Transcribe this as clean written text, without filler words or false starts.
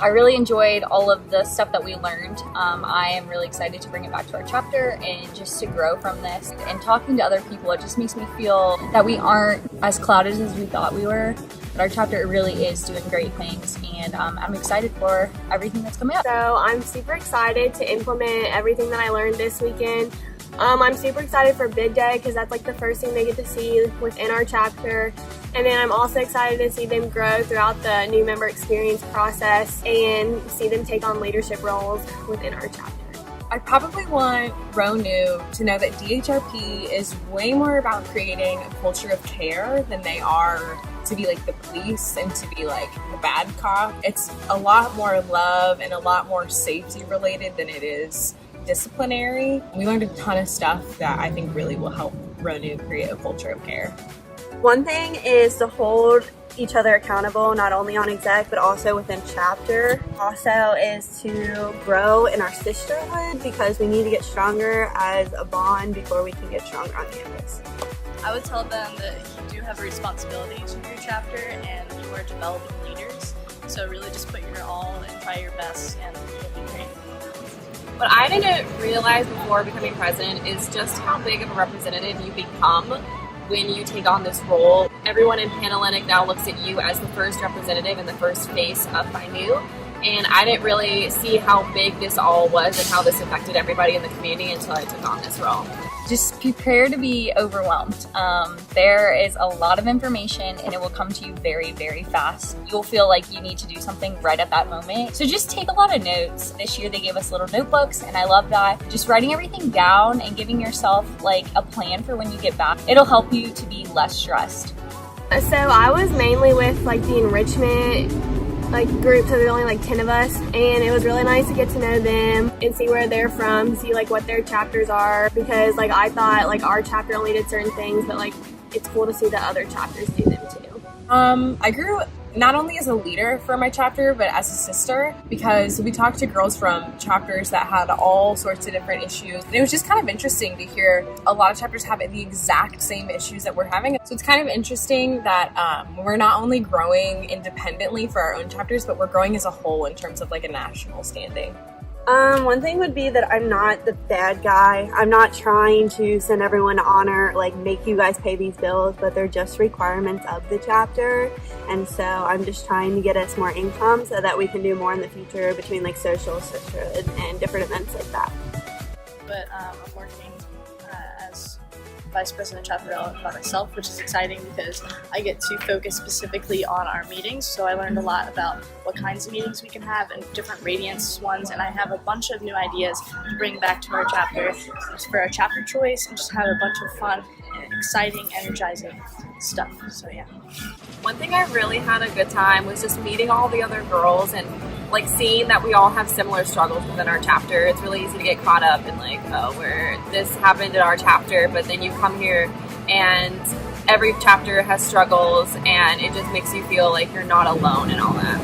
I really enjoyed all of the stuff that we learned. I am really excited to bring it back to our chapter and just to grow from this. And talking to other people, it just makes me feel that we aren't as clouded as we thought we were. But our chapter really is doing great things, and I'm excited for everything that's coming up. So I'm super excited to implement everything that I learned this weekend. I'm super excited for bid day because that's like the first thing they get to see within our chapter. And then I'm also excited to see them grow throughout the new member experience process and see them take on leadership roles within our chapter. I probably want Row New to know that DHRP is way more about creating a culture of care than they are to be like the police and to be like the bad cop. It's a lot more love and a lot more safety related than it is disciplinary. We learned a ton of stuff that I think really will help Row New create a culture of care. One thing is to hold each other accountable, not only on exec, but also within chapter. Also is to grow in our sisterhood because we need to get stronger as a bond before we can get stronger on campus. I would tell them that you do have responsibilities in your chapter and you are developing leaders. So really just put your all and try your best and you'll be great. What I didn't realize before becoming president is just how big of a representative you become when you take on this role. Everyone in Panhellenic now looks at you as the first representative and the first face of Phi Mu. And I didn't really see how big this all was and how this affected everybody in the community until I took on this role. Just prepare to be overwhelmed. There is a lot of information and it will come to you very, very fast. You'll feel like you need to do something right at that moment. So just take a lot of notes. This year they gave us little notebooks and I love that. Just writing everything down and giving yourself like a plan for when you get back. It'll help you to be less stressed. So I was mainly with like the enrichment group, so there's only like 10 of us, and it was really nice to get to know them and see where they're from, see like what their chapters are, because like I thought like our chapter only did certain things, but like it's cool to see that other chapters do them too. I grew not only as a leader for my chapter, but as a sister, because we talked to girls from chapters that had all sorts of different issues. And it was just kind of interesting to hear a lot of chapters have the exact same issues that we're having. So it's kind of interesting that we're not only growing independently for our own chapters, but we're growing as a whole in terms of like a national standing. One thing would be that I'm not the bad guy. I'm not trying to send everyone to honor, like make you guys pay these bills, but they're just requirements of the chapter. And so I'm just trying to get us more income so that we can do more in the future between like social, sisterhood, and different events like that. But I'm working as Vice President Chapter L by myself, which is exciting because I get to focus specifically on our meetings. So I learned a lot about what kinds of meetings we can have and different radiance ones, and I have a bunch of new ideas to bring back to our chapter for our chapter choice and just have a bunch of fun, exciting, energizing stuff. So yeah. One thing I really had a good time was just meeting all the other girls and like seeing that we all have similar struggles within our chapter. It's really easy to get caught up in like, oh, where this happened in our chapter, but then you come here and every chapter has struggles and it just makes you feel like you're not alone and all that.